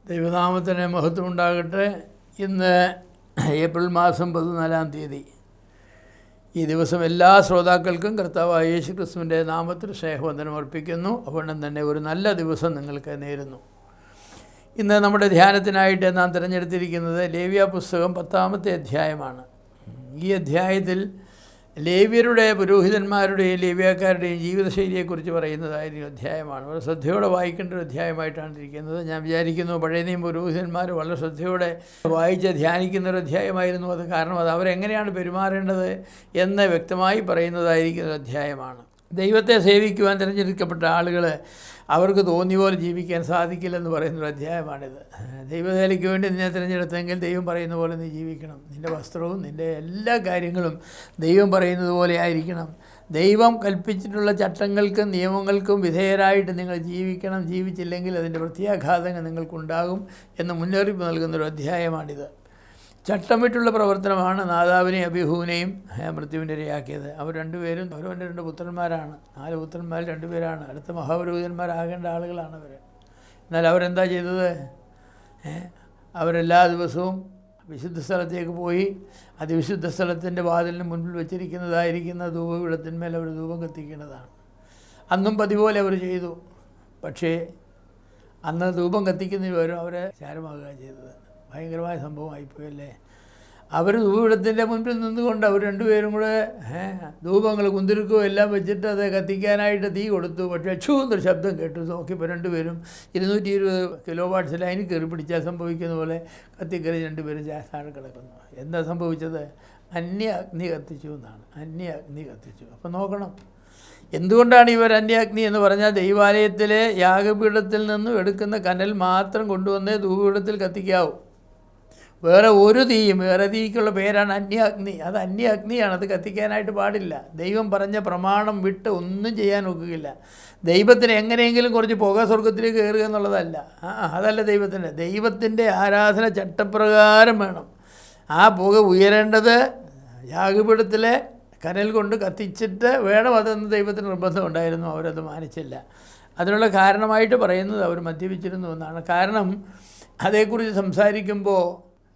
ദൈവനാമത്തിന് മഹത്വം ഉണ്ടാകട്ടെ. ഇന്ന് ഏപ്രിൽ മാസം 14-ാം തീയതി. ഈ ദിവസം എല്ലാ ശ്രോതാക്കൾക്കും കർത്താവായ യേശു ക്രിസ്തുവിൻ്റെ നാമത്തിൽ സ്നേഹവന്ദനം അർപ്പിക്കുന്നു. അതുകൊണ്ട് തന്നെ ഒരു നല്ല ദിവസം നിങ്ങൾക്ക് നേരുന്നു. ഇന്ന് നമ്മുടെ ധ്യാനത്തിനായിട്ട് നാം തിരഞ്ഞെടുത്തിരിക്കുന്നത് ലേവ്യ പുസ്തകം 10-ാമത്തെ അധ്യായമാണ്. ഈ അധ്യായത്തിൽ ലേവ്യരുടെ, പുരോഹിതന്മാരുടെയും ലേവ്യക്കാരുടെയും ജീവിതശൈലിയെക്കുറിച്ച് പറയുന്നതായൊരു അധ്യായമാണ്. വളരെ ശ്രദ്ധയോടെ വായിക്കേണ്ട ഒരു അധ്യായമായിട്ടാണ് ഇരിക്കുന്നത്. ഞാൻ വിചാരിക്കുന്നു പഴയ നിയമ പുരോഹിതന്മാർ വളരെ ശ്രദ്ധയോടെ വായിച്ച് ധ്യാനിക്കുന്ന ഒരു അധ്യായമായിരുന്നു അത്. കാരണം അത് അവരെങ്ങനെയാണ് പെരുമാറേണ്ടത് എന്ന് വ്യക്തമായി പറയുന്നതായിരിക്കുന്ന ഒരു അധ്യായമാണ്. ദൈവത്തെ സേവിക്കുവാൻ തിരഞ്ഞെടുക്കപ്പെട്ട ആളുകൾ അവർക്ക് തോന്നിയ പോലെ ജീവിക്കാൻ സാധിക്കില്ലെന്ന് പറയുന്നൊരു അധ്യായമാണിത്. ദൈവവേലയ്ക്ക് വേണ്ടി നിന്നെ തിരഞ്ഞെടുത്തെങ്കിൽ ദൈവം പറയുന്ന പോലെ നീ ജീവിക്കണം. നിൻ്റെ വസ്ത്രവും നിൻ്റെ എല്ലാ കാര്യങ്ങളും ദൈവം പറയുന്നത് പോലെ ആയിരിക്കണം. ദൈവം കൽപ്പിച്ചിട്ടുള്ള ചട്ടങ്ങൾക്കും നിയമങ്ങൾക്കും വിധേയരായിട്ട് നിങ്ങൾ ജീവിക്കണം. ജീവിച്ചില്ലെങ്കിൽ അതിൻ്റെ പ്രത്യാഘാതങ്ങൾ നിങ്ങൾക്കുണ്ടാകും എന്ന് മുന്നറിയിപ്പ് നൽകുന്നൊരു അധ്യായമാണിത്. ചട്ടം വിട്ടുള്ള പ്രവർത്തനമാണ് നാദാബിനെയും അബീഹൂവിനെയും മൃത്യുവിൻ്റെ ഇരയാക്കിയത്. അവർ രണ്ടുപേരും അവരവൻ്റെ 2 പുത്രന്മാരാണ്. 4 പുത്രന്മാർ 2 പേരാണ്. അടുത്ത മഹാപുരോഹിതന്മാരാകേണ്ട ആളുകളാണ് അവർ. എന്നാൽ അവരെന്താ ചെയ്തത്? അവരെല്ലാ ദിവസവും വിശുദ്ധ സ്ഥലത്തേക്ക് പോയി അതിവിശുദ്ധ സ്ഥലത്തിൻ്റെ വാതിലിന് മുൻപിൽ വെച്ചിരിക്കുന്നതായിരിക്കുന്ന ധൂപപീഠത്തിന്മേൽ അവർ ധൂപം കത്തിക്കേണ്ടതാണ്. അന്നും പതിപോലെ അവർ ചെയ്തു. പക്ഷേ അന്ന് ധൂപം കത്തിക്കുന്നതിന് പകരം അവരെ ചാരമാകുക ചെയ്തത്. ഭയങ്കരമായ സംഭവമായിപ്പോയല്ലേ. അവർ ധൂപപീഠത്തിൻ്റെ മുൻപിൽ നിന്നുകൊണ്ട് അവർ 2 പേരും കൂടെ ധൂപങ്ങൾ കുന്തിരിക്കുകയോ എല്ലാം വെച്ചിട്ട് അത് കത്തിക്കാനായിട്ട് തീ കൊടുത്തു. പക്ഷേ എന്നൊരു ശബ്ദം കേട്ടു. നോക്കിയപ്പോൾ 2 പേരും 220 കിലോ വാട്ട്സ് ലൈനിൽ കയറി പിടിച്ചാൽ സംഭവിക്കുന്ന പോലെ കത്തിക്കറി 2 പേരും താഴെ കിടക്കുന്നു. എന്താ സംഭവിച്ചത്? അന്യ അഗ്നി കത്തിച്ചു എന്നാണ്. അന്യ അഗ്നി കത്തിച്ചു. അപ്പം നോക്കണം, എന്തുകൊണ്ടാണ് ഇവർ അന്യാഗ്നി എന്ന് പറഞ്ഞാൽ ദൈവാലയത്തിലെ യാഗപീഠത്തിൽ നിന്നും എടുക്കുന്ന കനൽ മാത്രം കൊണ്ടുവന്നേ ധൂപപീഠത്തിൽ കത്തിക്കാവൂ. വേറെ ഒരു തീയും, വേറെ തീക്കുള്ള പേരാണ് അന്യാഗ്നി. അത് അന്യാഗ്നിയാണ്. അത് കത്തിക്കാനായിട്ട് പാടില്ല. ദൈവം പറഞ്ഞ പ്രമാണം വിട്ട് ഒന്നും ചെയ്യാൻ ഒക്കുകയില്ല. ദൈവത്തിന് എങ്ങനെയെങ്കിലും കുറച്ച് പുക സ്വർഗത്തിലേക്ക് കയറുക എന്നുള്ളതല്ല. അതല്ല ദൈവത്തിൻ്റെ ആരാധന ചട്ടപ്രകാരം വേണം. ആ പുക ഉയരേണ്ടത് യാഗപീഠത്തിലെ കനൽ കൊണ്ട് കത്തിച്ചിട്ട് വേണം അതെന്ന് ദൈവത്തിന് നിർബന്ധം ഉണ്ടായിരുന്നു. അവരത് മാനിച്ചില്ല. അതിനുള്ള കാരണമായിട്ട് പറയുന്നത് അവർ മദ്യപിച്ചിരുന്നു എന്നാണ്. കാരണം അതേക്കുറിച്ച് സംസാരിക്കുമ്പോൾ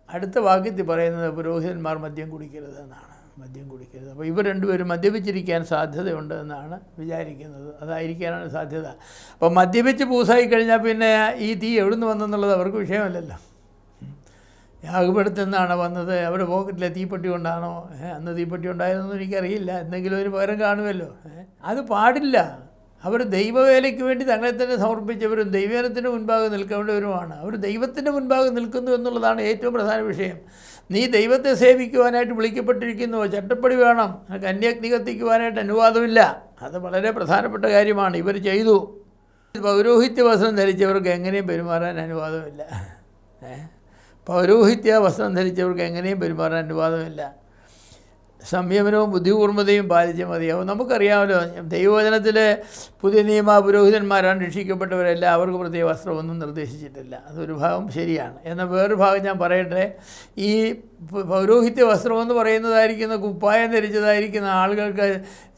അടുത്ത വാക്യത്തിൽ പറയുന്നത് പുരോഹിതന്മാർ മദ്യം കുടിക്കരുത് എന്നാണ്. മദ്യം കുടിക്കരുത്. അപ്പോൾ ഇവർ 2 പേരും മദ്യപിച്ചിരിക്കാൻ സാധ്യതയുണ്ട് എന്നാണ് വിചാരിക്കുന്നത്. അതായിരിക്കാനാണ് സാധ്യത. അപ്പോൾ മദ്യപിച്ച് പൂസായി കഴിഞ്ഞാൽ പിന്നെ ഈ തീ എവിടുന്ന് വന്നെന്നുള്ളത് അവർക്ക് വിഷയമല്ലല്ലോ. യാഗപീഠത്തിൽ നിന്നാണ് വന്നത്? അവരുടെ പോക്കറ്റിലെ തീപ്പെട്ടി കൊണ്ടാണോ? അന്ന് തീപ്പെട്ടി ഉണ്ടായതെന്നൊന്നും എനിക്കറിയില്ല. എന്തെങ്കിലും ഒരു പകരം കാണുമല്ലോ. അത് പാടില്ല. അവർ ദൈവവേലയ്ക്ക് വേണ്ടി തങ്ങളെ തന്നെ സമർപ്പിച്ചവരും ദൈവജനത്തിൻ്റെ മുൻപാകെ നിൽക്കേണ്ടവരുമാണ്. അവർ ദൈവത്തിൻ്റെ മുൻപാകെ നിൽക്കുന്നു എന്നുള്ളതാണ് ഏറ്റവും പ്രധാന വിഷയം. നീ ദൈവത്തെ സേവിക്കുവാനായിട്ട് വിളിക്കപ്പെട്ടിരിക്കുന്നു. ചട്ടപ്പടി വേണം. അന്യാഗ്നി കത്തിക്കുവാനായിട്ട് അനുവാദമില്ല. അത് വളരെ പ്രധാനപ്പെട്ട കാര്യമാണ്. ഇവർ ചെയ്തു. പൗരോഹിത്യ വസ്ത്രം ധരിച്ചവർക്ക് എങ്ങനെയും പെരുമാറാൻ അനുവാദമില്ല. പൗരോഹിത്യ വസ്ത്രം ധരിച്ചവർക്ക് എങ്ങനെയും പെരുമാറാൻ അനുവാദമില്ല. സംയമനവും ബുദ്ധികൂർമ്മതയും പാലിച്ച് മതിയാവും. നമുക്കറിയാമല്ലോ, ദൈവവചനത്തിലെ പുതിയ നിയമ പുരോഹിതന്മാരാണ് രക്ഷിക്കപ്പെട്ടവരെല്ലാം. അവർക്ക് പ്രത്യേക വസ്ത്രമൊന്നും നിർദ്ദേശിച്ചിട്ടില്ല. അതൊരു ഭാഗം ശരിയാണ്. എന്നാൽ വേറൊരു ഭാഗം ഞാൻ പറയട്ടെ. ഈ പൗരോഹിത്യ വസ്ത്രമെന്ന് പറയുന്നതായിരിക്കുന്ന കുപ്പായം ധരിച്ചതായിരിക്കുന്ന ആളുകൾക്ക്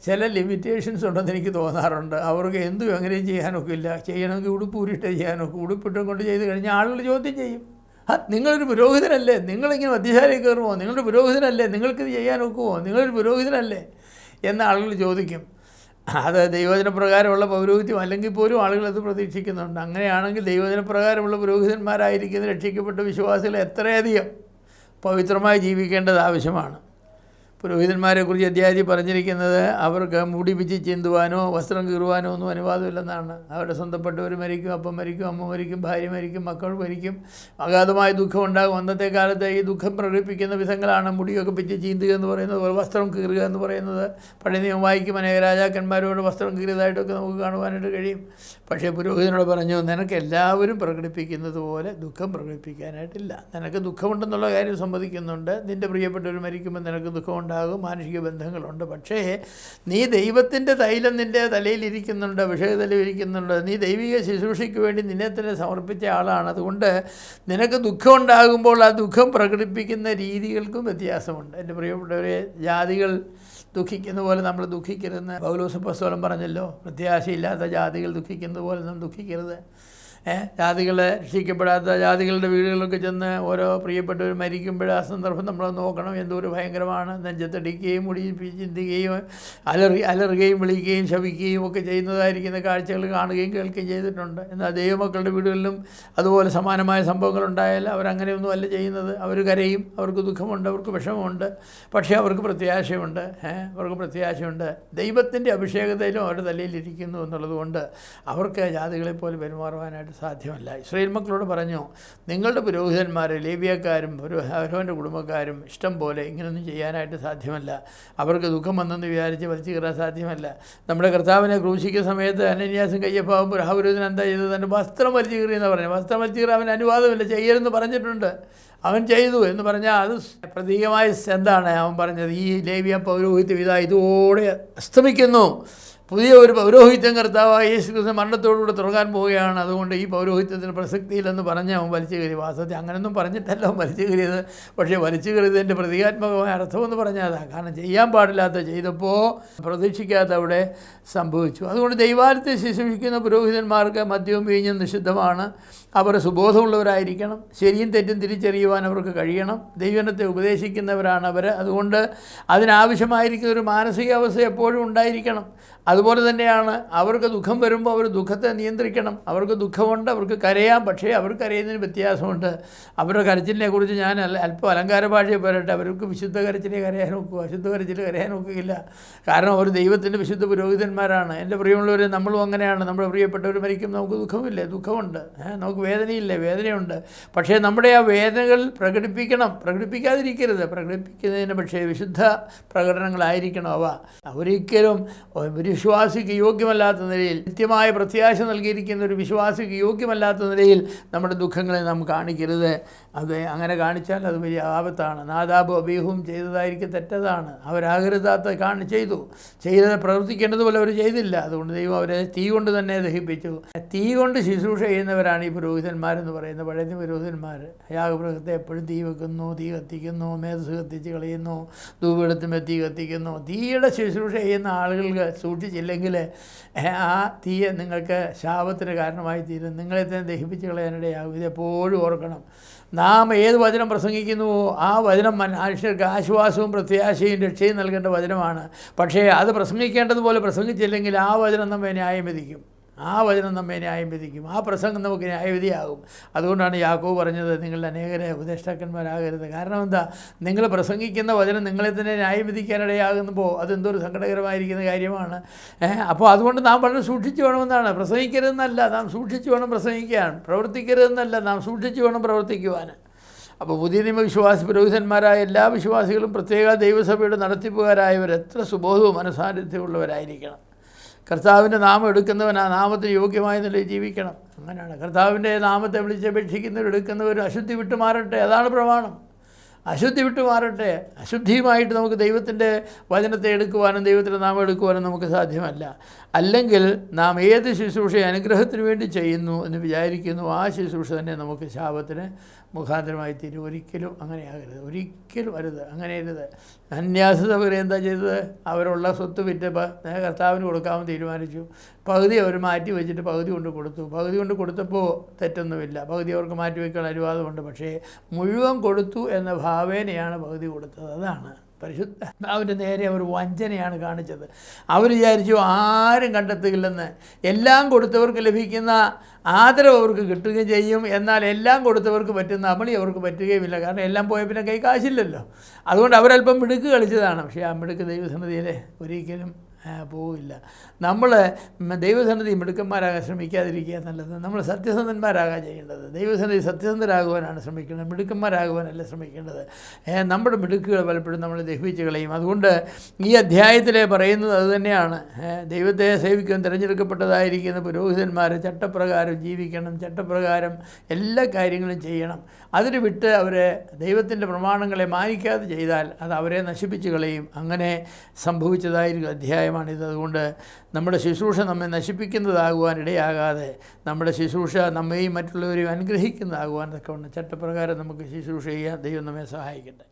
ചില ലിമിറ്റേഷൻസ് ഉണ്ടെന്ന് എനിക്ക് തോന്നാറുണ്ട്. അവർക്ക് എന്തും എങ്ങനെയും ചെയ്യാനൊക്കില്ല. ചെയ്യണമെങ്കിൽ ഉടുപ്പ് ഊരിയിട്ടേ ചെയ്യാനൊക്കെ. ഉടുപ്പിട്ടും കൊണ്ട് ചെയ്ത് കഴിഞ്ഞാൽ ആളുകൾ ചോദ്യം ചെയ്യും. നിങ്ങളൊരു പുരോഹിതനല്ലേ? നിങ്ങളിങ്ങനെ മദ്യശാലയിൽ കയറുമോ? നിങ്ങളുടെ പുരോഹിതനല്ലേ? നിങ്ങൾക്കിത് ചെയ്യാൻ ഒക്കുമോ? നിങ്ങളൊരു പുരോഹിതനല്ലേ എന്ന് ആളുകൾ ചോദിക്കും. അത് ദൈവവചനപ്രകാരമുള്ള പൗരോഹിത്യം അല്ലെങ്കിൽ പോലും ആളുകളത് പ്രതീക്ഷിക്കുന്നുണ്ട്. അങ്ങനെയാണെങ്കിൽ ദൈവവചനപ്രകാരമുള്ള പുരോഹിതന്മാരായിരിക്കുന്ന രക്ഷിക്കപ്പെട്ട വിശ്വാസികൾ എത്രയധികം പവിത്രമായി ജീവിക്കേണ്ടത് ആവശ്യമാണ്. പുരോഹിതന്മാരെക്കുറിച്ച് അധ്യായത്തിൽ പറഞ്ഞിരിക്കുന്നത് അവർക്ക് മുടി പിച്ചി ചിന്തുവാനോ വസ്ത്രം കീറുവാനോ ഒന്നും അനുവാദമില്ലെന്നാണ്. അവരുടെ സ്വന്തപ്പെട്ടവർ മരിക്കും, അപ്പം മരിക്കും, അമ്മ മരിക്കും, ഭാര്യ മരിക്കും, മക്കൾ മരിക്കും. അഗാധമായ ദുഃഖം ഉണ്ടാകും. അന്നത്തെ കാലത്ത് ഈ ദുഃഖം പ്രകടിപ്പിക്കുന്ന വിധങ്ങളാണ് മുടിയൊക്കെ പിച്ചി ചീന്തുക എന്ന് പറയുന്നത്, വസ്ത്രം കീറുക എന്ന് പറയുന്നത്. പഴയ നിയമം വായിക്കും. അനേക രാജാക്കന്മാരോട് വസ്ത്രം കീറിയതായിട്ടൊക്കെ നമുക്ക് കാണുവാനായിട്ട് കഴിയും. പക്ഷേ പുരോഹിതനോട് പറഞ്ഞു, നിനക്ക് എല്ലാവരും പ്രകടിപ്പിക്കുന്നത് പോലെ ദുഃഖം പ്രകടിപ്പിക്കാനായിട്ടില്ല. നിനക്ക് ദുഃഖമുണ്ടെന്നുള്ള കാര്യം സമ്മതിക്കുന്നുണ്ട്. നിൻ്റെ പ്രിയപ്പെട്ടവർ മരിക്കുമ്പോൾ നിനക്ക് ദുഃഖമുണ്ടാകും, മാനുഷിക ബന്ധങ്ങളുണ്ട്. പക്ഷേ നീ ദൈവത്തിൻ്റെ തൈലം നിൻ്റെ തലയിലിരിക്കുന്നുണ്ട്, അഭിഷേകതലയിലിരിക്കുന്നുണ്ട്. നീ ദൈവിക ശുശ്രൂഷയ്ക്ക് വേണ്ടി നിന്നെ തന്നെ സമർപ്പിച്ച ആളാണ്. അതുകൊണ്ട് നിനക്ക് ദുഃഖം ഉണ്ടാകുമ്പോൾ ആ ദുഃഖം പ്രകടിപ്പിക്കുന്ന രീതികൾക്കും വ്യത്യാസമുണ്ട്. എൻ്റെ പ്രിയപ്പെട്ടവരെ, ജാതികൾ ദുഃഖിക്കുന്ന പോലെ നമ്മൾ ദുഃഖിക്കരുതെന്ന് പൗലോസ് അപ്പോസ്തലൻ പറഞ്ഞല്ലോ. പ്രത്യാശയില്ലാത്ത ജാതികൾ ദുഃഖിക്കുന്നത് പോലെ നാം ദുഃഖിക്കരുത്. ജാതികളെ രക്ഷിക്കപ്പെടാത്ത ജാതികളുടെ വീടുകളിലൊക്കെ ചെന്ന് ഓരോ പ്രിയപ്പെട്ടവർ മരിക്കുമ്പോൾ ആ സന്ദർഭം നമ്മൾ നോക്കണം. എന്തോരം ഭയങ്കരമാണ്. നെഞ്ചത്തടിക്കുകയും മുടി ചിന്തിക്കുകയും അലറുകയും വിളിക്കുകയും ശപിക്കുകയും ഒക്കെ ചെയ്യുന്നതായിരിക്കുന്ന കാഴ്ചകൾ കാണുകയും കേൾക്കുകയും ചെയ്തിട്ടുണ്ട്. എന്നാൽ ദൈവമക്കളുടെ വീടുകളിലും അതുപോലെ സമാനമായ സംഭവങ്ങളുണ്ടായാൽ അവരങ്ങനെയൊന്നും അല്ല ചെയ്യുന്നത്. അവർ കരയും, അവർക്ക് ദുഃഖമുണ്ട്, അവർക്ക് വിഷമമുണ്ട്, പക്ഷേ അവർക്ക് പ്രത്യാശയുണ്ട്. അവർക്ക് പ്രത്യാശയുണ്ട്. ദൈവത്തിൻ്റെ അഭിഷേകതയിലും അവരുടെ തലയിലിരിക്കുന്നു എന്നുള്ളതുകൊണ്ട് അവർക്ക് ജാതികളെപ്പോലെ പെരുമാറുവാനായിട്ട് സാധ്യമല്ല. ഇസ്രായേൽ മക്കളോട് പറഞ്ഞു, നിങ്ങളുടെ പുരോഹിതന്മാർ ലേവ്യക്കാരും അവരവൻ്റെ കുടുംബക്കാരും ഇഷ്ടം പോലെ ഇങ്ങനെയൊന്നും ചെയ്യാനായിട്ട് സാധ്യമല്ല. അവർക്ക് ദുഃഖം വന്നെന്ന് വിചാരിച്ച് വലിച്ചു കയറാൻ സാധ്യമല്ല. നമ്മുടെ കർത്താവിനെ ക്രൂശിക്കുന്ന സമയത്ത് അനന്യാസും കയ്യപ്പാവും പുരോഹിതൻ എന്താ ചെയ്തത്? തൻ്റെ വസ്ത്രം വലിച്ചു കയറിയെന്ന് പറഞ്ഞു. വസ്ത്രം വലിച്ചു കയറാൻ അവന് അനുവാദമില്ല, ചെയ്യരുതെന്ന് പറഞ്ഞിട്ടുണ്ട്. അവൻ ചെയ്തു എന്ന് പറഞ്ഞാൽ അത് പ്രതീകമായ എന്താണ് അവൻ പറഞ്ഞത്? ഈ ലേവ്യ പൗരോഹിത്യം ഇതോടെ അസ്തമിക്കുന്നു. പുതിയ ഒരു പൗരോഹിത്യം കർത്താവായ യേശുക്രിസ്തു മരണത്തോടുകൂടെ തുടങ്ങാൻ പോവുകയാണ്. അതുകൊണ്ട് ഈ പൗരോഹിത്യത്തിന് പ്രസക്തിയില്ലെന്ന് പറഞ്ഞ് അവൻ വലിച്ചു കയറി. വാസ്തവത്തിൽ അങ്ങനെയൊന്നും പറഞ്ഞിട്ടല്ല അവൻ വലിച്ചു കയറിയത്. പക്ഷേ വലിച്ചു കയറിയതിൻ്റെ പ്രതീകാത്മകമായ അർത്ഥമെന്ന് പറഞ്ഞാൽ അതാണ്. കാരണം ചെയ്യാൻ പാടില്ലാത്ത ചെയ്തപ്പോൾ പ്രതീക്ഷിക്കാത്ത അവിടെ സംഭവിച്ചു. അതുകൊണ്ട് ദൈവാലയത്തെ ശുശ്രൂഷിക്കുന്ന പുരോഹിതന്മാർക്ക് മദ്യവും വീഞ്ഞും നിഷിദ്ധമാണ്. അവർ സുബോധമുള്ളവരായിരിക്കണം. ശരിയും തെറ്റും തിരിച്ചറിയുവാൻ അവർക്ക് കഴിയണം. ദൈവജനത്തെ ഉപദേശിക്കുന്നവരാണ് അവർ. അതുകൊണ്ട് അതിനാവശ്യമായിരിക്കുന്ന ഒരു മാനസികാവസ്ഥ എപ്പോഴും ഉണ്ടായിരിക്കണം. അതുപോലെ തന്നെയാണ് അവർക്ക് ദുഃഖം വരുമ്പോൾ അവർ ദുഃഖത്തെ നിയന്ത്രിക്കണം. അവർക്ക് ദുഃഖമുണ്ട്, അവർക്ക് കരയാം. പക്ഷേ അവർ കരയുന്നതിന് വ്യത്യാസമുണ്ട്. അവരുടെ കരച്ചിലിനെ കുറിച്ച് ഞാൻ അല്പം അലങ്കാര ഭാഷയെ പറയട്ടെ. അവർക്ക് വിശുദ്ധ കരച്ചിലെ കരയാൻ നോക്കുക, അശുദ്ധ കരച്ചിൽ കരയാൻ നോക്കുകയില്ല. കാരണം അവർ ദൈവത്തിൻ്റെ വിശുദ്ധ പുരോഹിതന്മാരാണ്. എൻ്റെ പ്രിയമുള്ളവർ, നമ്മളും അങ്ങനെയാണ്. നമ്മുടെ പ്രിയപ്പെട്ടവർ മരിക്കും, നമുക്ക് ദുഃഖമില്ലേ? ദുഃഖമുണ്ട്. നമുക്ക് വേദനയില്ലേ? വേദനയുണ്ട്. പക്ഷേ നമ്മുടെ ആ വേദനകൾ പ്രകടിപ്പിക്കണം, പ്രകടിപ്പിക്കാതിരിക്കരുത്. പ്രകടിപ്പിക്കുന്നതിന് പക്ഷേ വിശുദ്ധ പ്രകടനങ്ങളായിരിക്കണം അവ. ഒരിക്കലും ഒരു വിശ്വാസിക്ക് യോഗ്യമല്ലാത്ത നിലയിൽ, നിത്യമായ പ്രത്യാശ നൽകിയിരിക്കുന്ന ഒരു വിശ്വാസിക്ക് യോഗ്യമല്ലാത്ത നിലയിൽ നമ്മുടെ ദുഃഖങ്ങളെ നാം കാണിക്കരുത്. അത് അങ്ങനെ കാണിച്ചാൽ അത് വലിയ ആപത്താണ്. നാദാബും അബീഹും ചെയ്തതായിരിക്കും തെറ്റതാണ്. അവരാകരുതാത്ത ചെയ്തത് പ്രവർത്തിക്കേണ്ടതുപോലെ അവർ ചെയ്തില്ല. അതുകൊണ്ട് ദൈവം അവരെ തീ കൊണ്ട് തന്നെ ദഹിപ്പിച്ചു. തീ കൊണ്ട് ശുശ്രൂഷ ചെയ്യുന്നവരാണ് ഈ പുരോഹിതന്മാരെന്ന് പറയുന്നത്. പഴയ പുരോഹിതന്മാർ യാഗമൃഗത്തെ എപ്പോഴും തീ വെക്കുന്നു, തീ കത്തിക്കുന്നു, മേധസ് കത്തിച്ച് കളയുന്നു, ധൂപീഠത്തിന്മേൽ തീ കത്തിക്കുന്നു. തീയുടെ ശുശ്രൂഷ ചെയ്യുന്ന ആളുകൾക്ക് സൂക്ഷിച്ചില്ലെങ്കിൽ ആ തീയെ നിങ്ങൾക്ക് ശാപത്തിന് കാരണമായി തീരും. നിങ്ങളെ തന്നെ ദഹിപ്പിച്ച് കളയാനിടയാകും. ഇതെപ്പോഴും ഓർക്കണം. നാം ഏത് വചനം പ്രസംഗിക്കുന്നുവോ ആ വചനം മനുഷ്യർക്ക് ആശ്വാസവും പ്രത്യാശയും രക്ഷയും നൽകേണ്ട വചനമാണ്. പക്ഷേ അത് പ്രസംഗിക്കേണ്ടതുപോലെ പ്രസംഗിച്ചില്ലെങ്കിൽ ആ വചനം നമ്മെ ന്യായം വിധിക്കും. ആ പ്രസംഗം നമുക്ക് ന്യായവിധിയാകും. അതുകൊണ്ടാണ് യാക്കോബ് പറഞ്ഞത്, നിങ്ങളുടെ അനേകരെ ഉപദേഷ്ടാക്കന്മാരാകരുത്. കാരണം എന്താ? നിങ്ങൾ പ്രസംഗിക്കുന്ന വചനം നിങ്ങളെ തന്നെ ന്യായം വിധിക്കാനിടയാകുമ്പോൾ അതെന്തൊരു സങ്കടകരമായിരിക്കുന്ന കാര്യമാണ്. അപ്പോൾ അതുകൊണ്ട് നാം വളരെ സൂക്ഷിച്ചു വേണമെന്നാണ്. പ്രസംഗിക്കരുതെന്നല്ല, നാം സൂക്ഷിച്ചു വേണം പ്രസംഗിക്കാൻ. പ്രവർത്തിക്കരുതെന്നല്ല, നാം സൂക്ഷിച്ചു വേണം പ്രവർത്തിക്കുവാൻ. അപ്പോൾ പുതിയ നിയമവിശ്വാസി പുരോഹിതന്മാരായ എല്ലാ വിശ്വാസികളും, പ്രത്യേക ദൈവസഭയുടെ നടത്തിപ്പുകാരായവർ എത്ര സുബോധവും മനസാന്നിധ്യമുള്ളവരായിരിക്കണം. കർത്താവിൻ്റെ നാമം എടുക്കുന്നവൻ ആ നാമത്തിന് യോഗ്യമായ നിലയിൽ ജീവിക്കണം. അങ്ങനെയാണ് കർത്താവിൻ്റെ നാമത്തെ വിളിച്ചപേക്ഷിക്കുന്നവർ അശുദ്ധി വിട്ടുമാറട്ടെ. അതാണ് പ്രമാണം. അശുദ്ധി വിട്ടുമാറട്ടെ. അശുദ്ധിയുമായിട്ട് നമുക്ക് ദൈവത്തിൻ്റെ വചനത്തെ എടുക്കുവാനും ദൈവത്തിൻ്റെ നാമം എടുക്കുവാനും നമുക്ക് സാധ്യമല്ല. അല്ലെങ്കിൽ നാം ഏത് ശുശ്രൂഷ അനുഗ്രഹത്തിന് വേണ്ടി ചെയ്യുന്നു എന്ന് വിചാരിക്കുന്നു, ആ ശുശ്രൂഷ തന്നെ നമുക്ക് ശാപത്തിന് മുഖാന്തരമായി തീരും. ഒരിക്കലും അങ്ങനെയാകരുത്, ഒരിക്കലും അരുത്, അങ്ങനെ അരുത്. അന്യാസവർ എന്താ ചെയ്തത്? അവരുള്ള സ്വത്ത് വിറ്റ് കർത്താവിന് കൊടുക്കാമെന്ന് തീരുമാനിച്ചു. പകുതി അവർ മാറ്റി വെച്ചിട്ട് പകുതി കൊണ്ട് കൊടുത്തു. പകുതി കൊണ്ട് കൊടുത്തപ്പോൾ തെറ്റൊന്നുമില്ല. പകുതി അവർക്ക് മാറ്റി വയ്ക്കാൻ അനുവാദമുണ്ട്. പക്ഷേ മുഴുവൻ കൊടുത്തു എന്ന ഭാവേനയാണ് പകുതി കൊടുത്തത്. അതാണ് പരിശുദ്ധാത്മാവിൻ്റെ നേരെ അവർ വഞ്ചനയാണ് കാണിച്ചത്. അവർ വിചാരിച്ചു ആരും കണ്ടെത്തുകയില്ലെന്ന്. എല്ലാം കൊടുത്തവർക്ക് ലഭിക്കുന്ന ആദരവ് അവർക്ക് കിട്ടുകയും ചെയ്യും. എന്നാൽ എല്ലാം കൊടുത്തവർക്ക് പറ്റുന്ന അമളി അവർക്ക് പറ്റുകയുമില്ല. കാരണം എല്ലാം പോയ പിന്നെ കൈ കാശില്ലല്ലോ. അതുകൊണ്ട് അവരല്പം മിടുക്ക് കളിച്ചതാണ്. പക്ഷേ ആ മിടുക്ക് ദൈവസന്നിധിയിൽ ഒരിക്കലും പോവില്ല. നമ്മൾ ദൈവസന്നിധി മിടുക്കന്മാരാകാൻ ശ്രമിക്കാതിരിക്കുക നല്ലത്. നമ്മൾ സത്യസന്ധന്മാരാകാൻ ചെയ്യേണ്ടത്. ദൈവസന്നിധി സത്യസന്ധരാകുവാനാണ് ശ്രമിക്കേണ്ടത്, മിടുക്കന്മാരാകുവാനല്ല ശ്രമിക്കേണ്ടത്. നമ്മുടെ മിടുക്കുകൾ പലപ്പോഴും നമ്മൾ ദഹിപ്പിച്ച് കളയും. അതുകൊണ്ട് ഈ അധ്യായത്തിൽ പറയുന്നത് അതുതന്നെയാണ്. ദൈവത്തെ സേവിക്കാൻ തിരഞ്ഞെടുക്കപ്പെട്ടതായിരിക്കുന്ന പുരോഹിതന്മാർ ചട്ടപ്രകാരം ജീവിക്കണം, ചട്ടപ്രകാരം എല്ലാ കാര്യങ്ങളും ചെയ്യണം. അതിന് വിട്ട് അവർ ദൈവത്തിൻ്റെ പ്രമാണങ്ങളെ മാനിക്കാതെ ചെയ്താൽ അത് അവരെ നശിപ്പിച്ച് കളയും. അങ്ങനെ സംഭവിച്ചതായിരിക്കും അധ്യായമാണിത്. അതുകൊണ്ട് നമ്മുടെ ശുശ്രൂഷ നമ്മെ നശിപ്പിക്കുന്നതാകുവാൻ ഇടയാകാതെ നമ്മുടെ ശുശ്രൂഷ നമ്മെയും മറ്റുള്ളവരെയും അനുഗ്രഹിക്കുന്നതാകുവാൻ തക്കവണ്ണം ചട്ടപ്രകാരം നമുക്ക് ശുശ്രൂഷ ചെയ്യാൻ ദൈവം നമ്മെ സഹായിക്കട്ടെ.